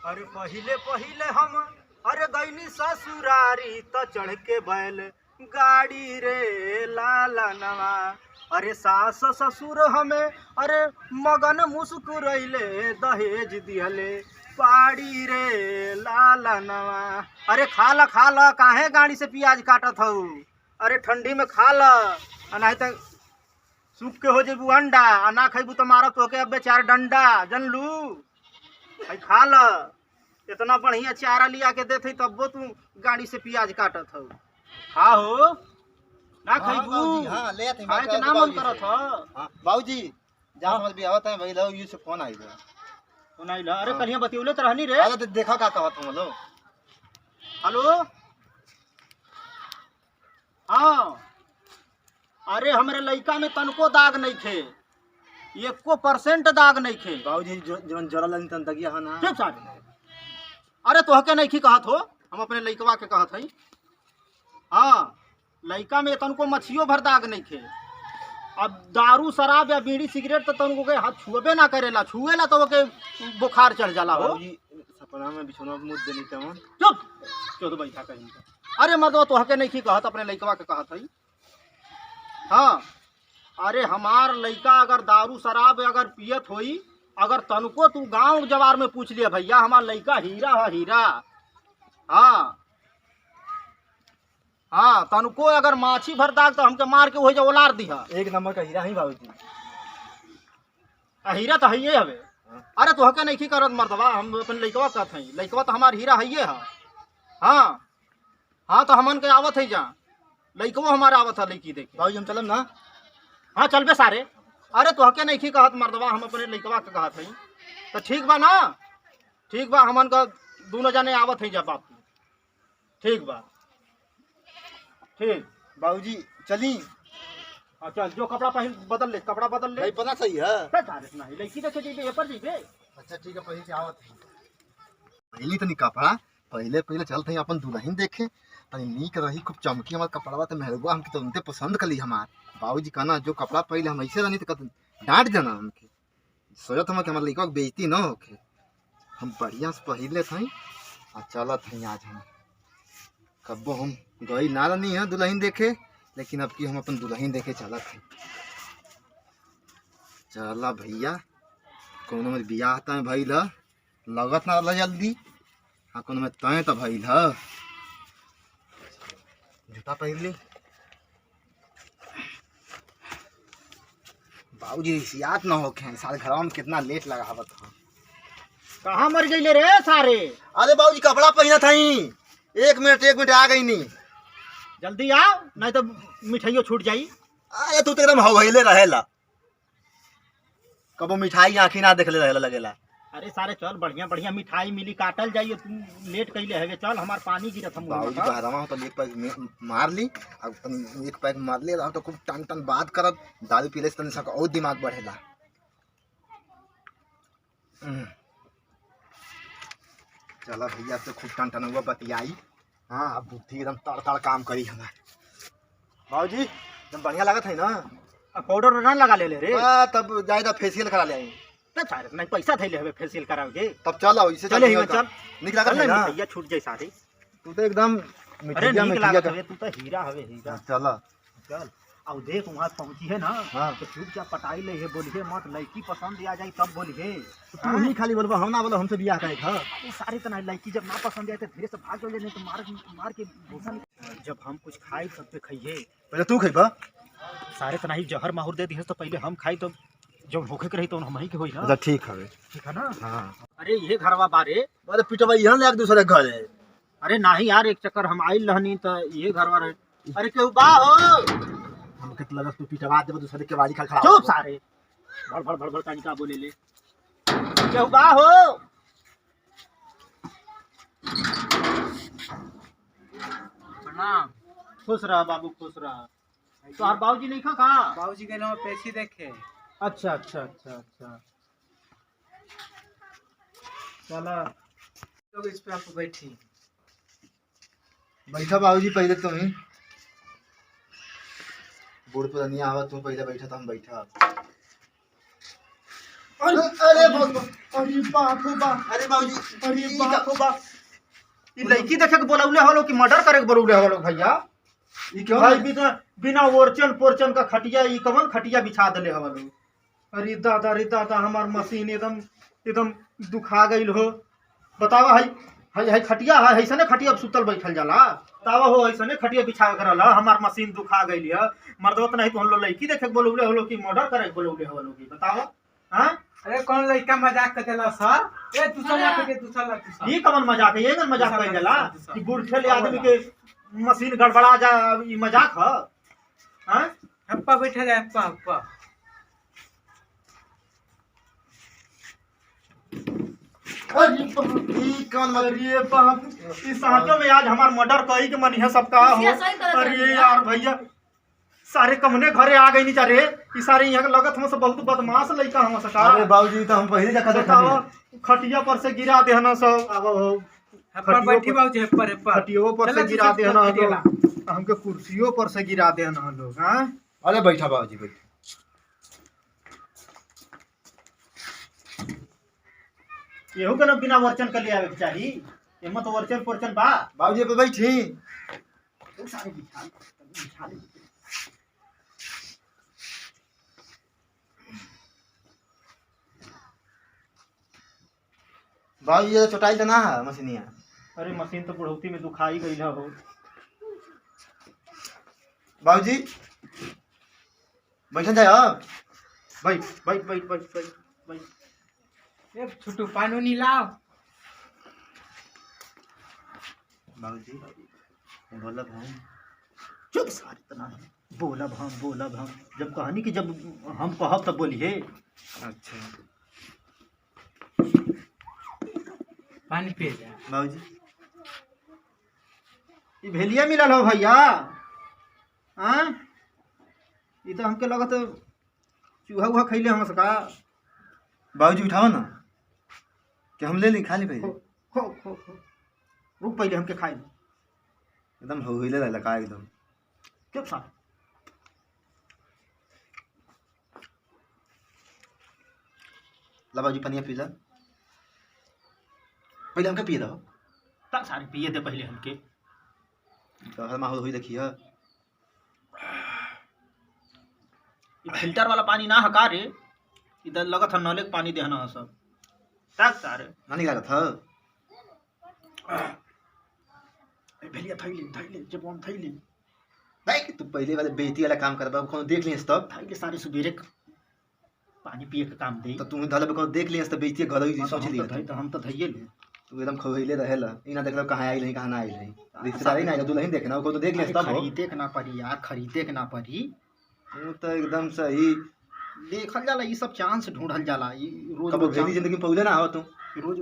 अरे पहिले पहिले हम अरे गईनी ससुरारी त चढ़ के बैल गाड़ी रे लाला नवा। अरे सास ससुर हमें अरे मगन मुस्कुरैले दहेज दिहले पाड़ी रे लाला नवा। अरे खा ल काहे गाड़ी से प्याज काटत हऊ। अरे ठंडी में खा ल नहीं तो सूख के हो जेबू अंडा आ ना खैबू तो मारब तोके अब बेचार डंडा जनलू। भाई खा ल इतना बढ़िया चारा लिया के देते तब तू गाड़ी से प्याज काटत हऊ। खा हो ना खैबू। हां ले आते खाए के नाम मन करत ह। हां बाबूजी जहां समझ भी आवत है भाई लो यू से फोन आई है। फोन आई ला। अरे कलिया बतिउले त रहनी रे। अरे तो देखा का कहत हम लो। हेलो हां अरे हमरे लइका में तनको दाग नहीं थे 1% दाग नहीं थे। बाबूजी जवन जरल तन दगिया है ना। चुप सारे। अरे तोहके नहीं कहत हो हम अपने लइकवा के कहत हई। हाँ लइका में तनको मछियो भर दाग नहीं थे। अब दारू शराब या बीड़ी सिगरेट तो तनको के हाथ छुएबे ना करेला छुएला तो के बुखार चढ़ जाला हो। बाबूजी सपना में बिछोना मुद देनी तमन। चुप चोद बैठा कहीं। अरे मर्दवा तोहके नहीं कहत अपने लइकवा के कहत हई। हाँ अरे हमार लइका अगर दारू शराब अगर पियत होई अगर तनको तू गांव जवार में पूछ लिया भैया हमार लइका हीरा है हीरा। हाँ हाँ तनको अगर माछी भर दाग तो हमके मार के वही उलार दिहा। एक नंबर का हीरा ही बाबूजी। हीरा तो हइये हवे। अरे तोहके नहीं करत मर्दवा हम अपन लइकवा कहत हई लइकवा तो हमार हीरा हइये है। हाँ हाँ तो हमन के आवत है जा लइकवा हमारा आवत है लइकी देखे। बाबूजी हम चलम ना। हाँ चलबे सारे। अरे तोहके नहीं कहत मर्दवा हम अपने लइकवा के कहत हई तो ठीक बा ना। ठीक बा हमन का दोनों जने आवत है जा बापू। ठीक बा ठीक बाबूजी चली। हाँ चल जो कपड़ा पहन बदल ले कपड़ा बदल ले। भाई पता सही है। नहीं लड़की देखे जीबे पर जीबे। अच्छा ठीक है पहले से आवत है। पहली तो नहीं कपड़ा पहले पहले चलते हैं अपन दुल्हन देखे तनी नीक रही खूब चमकी हमार कपड़वा तो मेहरबा हमके तो उनते पसंद कली हमार। बाबूजी कहना जो कपड़ा पहले हम ऐसे रहनी तो डांट देना हमके सोचत हम कि हमारे लड़का की बेइज्जती न होके हम बढ़िया से पहले थे और चलत हैं आज हम कब्बो हम गई ना रहनी है दुल्हन देखे लेकिन अब की हम अपन दुल्हन देखे चलत हैं। चला भैया कोनो में बियाह तय भइल लगत ना रहा जल्दी हाँ कोनो में तय तो भइल जूता पहन ली। बाबूजी याद ना होखे सारे घर में कितना लेट लगावत था। कहाँ मर गई रे सारे। अरे बाबूजी कपड़ा पहना था 1 मिनट आ गई नहीं। जल्दी आओ नहीं तो मिठाइयों छूट जाई। अरे तू तो एकदम हवैले रहेला कबो मिठाई आँखी ना देखले रहेला लगेला। अरे सारे चल बढ़िया बढ़िया मिठाई मिली काटल जाइए तू लेट कैले हवे चल हमार पानी गिरत हम। बाबूजी बहरावा हो तो एक पैक मार ली अब एक पैक मार ले तो खूब टन टन बात करब दारू पीले से तनी सा और दिमाग बढ़ेला। चला भैया तो खूब टन टन हुआ बतियाई। हाँ अब बुद्धि एकदम तड़ तड़ काम करी हमार। बाबूजी एकदम बढ़िया लागत है ना। पाउडर ना लगा ले रे। तब जाए फेशियल करा ले आई। नहीं पैसा थैले हवे फेशियल कराओगे तब चल आओ इसे चले ही चल निक लागत है ना। भैया छूट जाए सारे। तू तो एकदम अरे निक लागत हवे तू तो हीरा हवे हीरा। चल चल अब देख वहाँ पहुँची है ना। हाँ। तो चुपचाप पटाई ले है बोलिए मत लड़की पसंद आ जाए तब बोलिए। तू ही खाली बोलबो हम ना बोलो हमसे बियाह करे था। ये सारे तो नहीं लड़की जब ना पसंद आए तो धीरे से भाग जाए नहीं तो मार के भूसा। जब हम कुछ खाई तब पे खाइए पहले तू खइबा। सारे तो नहीं जहर माहौर दे दी तो पहले हम खाई तो जब भूखे के रही तो हम ही के होई ना। अच्छा ठीक है। ठीक है ना। हाँ अरे ये घरवा बारे अरे पिटवा यहाँ ले एक दूसरे घर है। अरे नहीं यार एक चक्कर हम आइल रहनी तो ये घरवा रहे। अरे क्यों बा हो हमके तो लगा तू पिटवा दे दूसरे के बारी खड़ा। चुप सारे भड़ भड़ कानी का बोले ले क्यों बा हो। प्रणाम। खुश रहा बाबू खुश रहा। तो हर बाबूजी नहीं खा बाबूजी के नाम पेशी देखे। अच्छा अच्छा अच्छा अच्छा चला तो इस पे आप बैठी बैठा बाबूजी पहले तुम ही बूढ़ पर नहीं आवा तू पहले बैठा था हम बैठा। अरे बाप रे बाप, अरे बाबूजी अरे बाप रे बाप, ई लड़की देखे के बोलौले हलो कि मर्डर करे के बोलौले हलो भैया? ये क्यों भाई बिना बिना ओरचन पोरचन का खटिया, ई कवन खटिया बिछा देले हलो? अरे दादा हमार मशीन एकदम एकदम दुखा गईल हो। बतावा हाई खटिया है, ऐसने खटिया पे सुतल बैठल जाला? बतावा हो, ऐसने खटिया बिछा के रहला, हमार मशीन दुखा गईल है। मर्दवत नहीं तो हम लोग लड़की देखे के बोलौले हलो कि मर्डर करे के बोलौले हलो की? बतावा। हां अरे कौन लड़का मजाक कर देला सर? ए दूसरा ला के दूसरा ला। ई कवन मजाक है? ये न मजाक कइल जाला कि बूढ़े आदमी के मशीन गड़बड़ा जा, ई मजाक ह? हां हप्पा बैठा जाए हप्पा हप्पा। अरे ई कौन मर अरे बाप, इस साँचों में आज हमार मर्डर कही के मन है सबका हो। अरे यार भैया, सारे कमने घरे आ गई नहीं चारे, ई सारे यहाँ लगत हम सब बहुत बदमाश लइका हम सका। अरे बाबूजी तो हम पहले जगह बताओ, खटिया पर से गिरा देहना सब। अब हप्पा बैठी बाबूजी हप्पा हप्पा। खटियो पर से गिरा देहना लोग, हमके कुर्सियों पर से गिरा देहना लोग। हां अरे बैठा बाबूजी बैठ। येहू के न बिना वर्चन कर लिया के चाही, एमे तो वर्चन पोरचन बा। बाबूजी पे बैठी। तो सारे बिछा ले। बाबूजी ये चोटाई तो ना है मशीनिया? अरे मशीन तो बुढ़ौती में दुखाई गई है हो। बाबूजी बैठन जाए अब। बैठ बैठ बैठ बैठ बैठ बैठ। ए छोटू पानी नहीं लाओ। बाबूजी बोलब हम। चुप सारे तना, बोलब हम जब कहानी की जब हम कहब तब बोलिए। अच्छा पानी पी जा बाबूजी ई भेलिया मिलल हो भैया? हाँ ई तो हमके लगत चूहा उहा खैले हम सका। बाबूजी उठाओ ना, कि हम ले लें खा ले पहले। खो रुक, पहले हमके खाए दे। एकदम होइले रहला का एकदम। चुप सा। ला बाबूजी पनिया पी ला, पहले हमके पिए दो। तक सारे पिए दे पहले हमके। तो हर माहौल हुई देखिए। ई फिल्टर वाला पानी ना हका रे, इधर लगत है नले के पानी देहना है सब। तक सारे नानी लागत है। भेलिया थैले जब हम थैले भाई तू पहले वाले बेइज्जती वाला काम करबा, कौन देख लियस तब। थैले सारे सुबेरे पानी पिए के काम दे। तो तू धल कौन देख लियस तो बेइज्जती घर ही सोच लिया। तो हम तो धइए ले। तू एकदम खोइले रहेला, इना देखलो कहां आई नहीं कहां ना आई नहीं। रिश्तेदारी नहीं दुल्हन देखना को तो देख लियस तब। खरीदे के ना पड़ी यार, खरीदे के ना पड़ी। तू तो एकदम सही। देखल जाला, ई सब चांस ढूंढल जाला। ई रोज कब भेदी जिंदगी में पौले ना हो तू। रोज।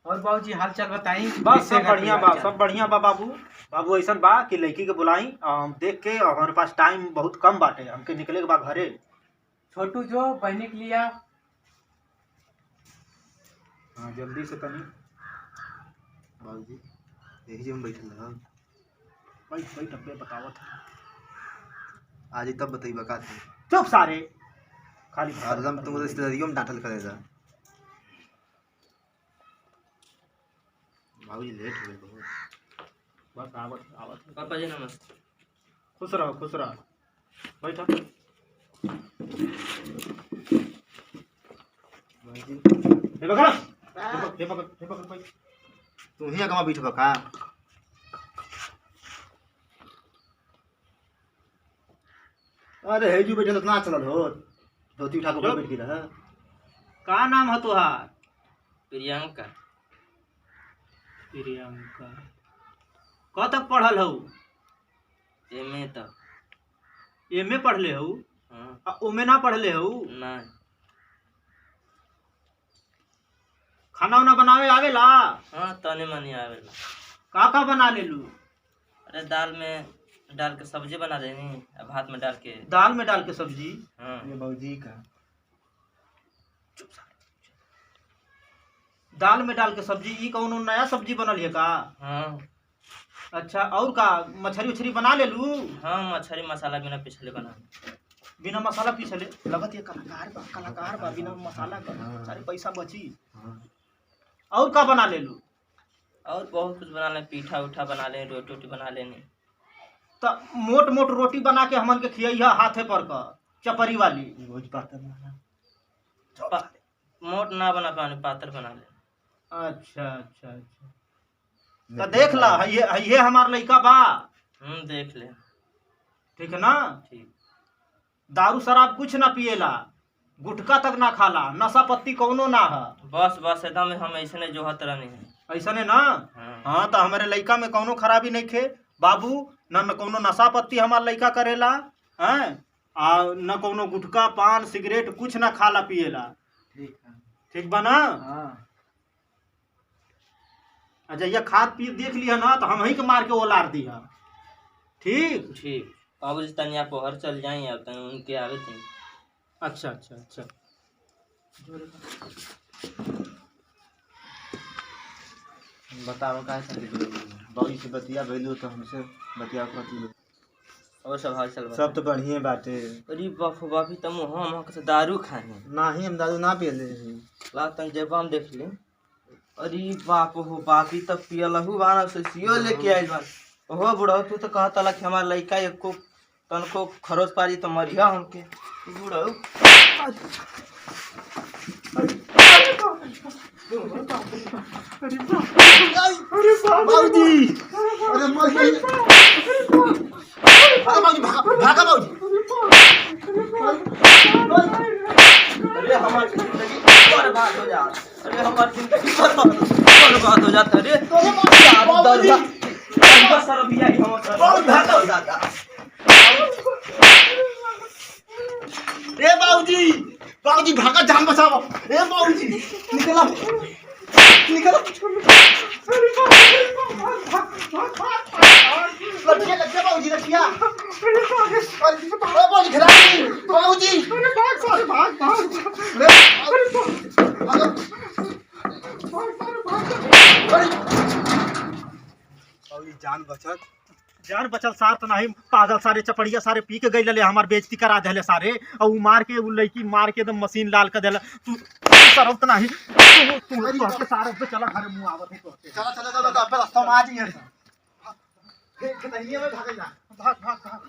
और बाबूजी हाल चाल बताई। बस सब बढ़िया बा, सब बढ़िया बा बाबू। बाबू ऐसा बा कि लड़की के बुलाई, हम देख के, और हमारे पास टाइम बहुत कम बाटे, हमके निकले के बा घरे। छोटू जो बहनी के लिया। हाँ जल्दी से तनी। बाबूजी यही जो हम बैठल रहा। बैठ अबे बतावत है। आज ही तब बताइबा का थे। चुप सारे, खाली हरदम तुम रिश्तेदारियों में डांटल करेगा। बाबूजी लेट हो गए बहुत। बस आवत। पापा जी नमस्ते। खुश रहो बैठो। बाबूजी हे पकड़, हे पकड़ भाई। तू ही कहाँ बैठबा का? अरे हेजू बैठल इतना चलल हो, धोती उठा के बैठ गिरा। का नाम है तुहार? प्रियंका। प्रियंका। कब तक पढ़ल हो? एमए तक। एमए पढ़ले हो? हाँ। ओमे ना पढ़ले हो? नहीं। खाना उना बनावे आवेला? हाँ तनी मनी आवेला। का बना लेलू? अरे दाल में डाल के सब्जी बना देनी, अब भात में डाल के। दाल में डाल के सब्जी? हाँ। ये बाबूजी का दाल में डाल के सब्जी? ई कौनो नया सब्जी बनल है का? हाँ। अच्छा, और का मछली उछली बना ले लू? हाँ मछली मसाला बिना पिछले बना। बिना मसाला पीसले लगत ये कलाकार बा बिना मसाला का सारे पैसा बची। और का बना ले लू? और बहुत कुछ बना लें, पीठा उठा बना लें, रोटी वोटी बना लेनी। तो मोट मोट रोटी बना के हमन के खिया हाथे पर का चपरी वाली। रोज पातर बना मोट ना बना पाने, पातर बना ले। अच्छा अच्छा अच्छा, तो देख ला ये हमार लड़का बा। देख ले। ठीक है ना? ठीक। दारू शराब कुछ ना पिएला, गुटखा तक ना खाला, नशा पत्ती कौनो ना है। बस बस एकदम हम ऐसे जोहत रहने हैं। ऐसा ने ना? हाँ तो हमारे लड़का में कौनो खराबी नहीं खे बाबू, न कौनो नशा पत्ती हमार लड़का करेला हैं, आ न कौनो गुटखा पान सिगरेट कुछ ना खाला पिएला। ठीक है। ठीक बा ना? हाँ अच्छा ये खाद पी देख लिया ना तो हम ही के मार के ओलार दिया। ठीक ठीक। बाबूजी तनी आप हर चल जाए, अब तनी उनके आवे थे। अच्छा अच्छा अच्छा, बताओ का बाबू से बतिया भइलू तो हमसे बतिया करती। और सब हाल चल सब तो बढ़िया बाटे। अरे बाप बापी तम हम से दारू खाए नाही हम दारू ना पियले। ला तन जब हम देख ले। अरे बाप हो बापी तब पियलहू बाना से सियो लेके आइल बान। ओहो बुढ़ा तू तो कहता ला कि हमार लइका एको तनको खरोच पारी तो मरिया हमके बुढ़ा। बाबूजी अरे मर गई। बाबूजी भागा बाबूजी। अरे हमार जिंदगी बर्बाद हो जात। अरे हमार जिंदगी बर्बाद हो जात। अरे दरगा दरगा सर भी आई हम बहुत भागा हो जाता। ए बाबूजी बाबूजी भागा, जान बचाओ। ए बाबूजी निकला निकला। लड़कियां लड़कियां बाबूजी लड़कियां। बाबूजी खिलाड़ी बाबूजी भाग बाबूजी जान बचल सार तो नहीं पागल सारे चपड़िया सारे पी के गई हमार बेइज्जती करा देले सारे, और उ मार के उ लड़की मार के एकदम मशीन लाल कर देला। तू सरव तो नहीं तू के सारे पे चला घरे मुंह आवत है तो चला चला चला, अब रास्ता में आ जाइए। भाग भाग भाग।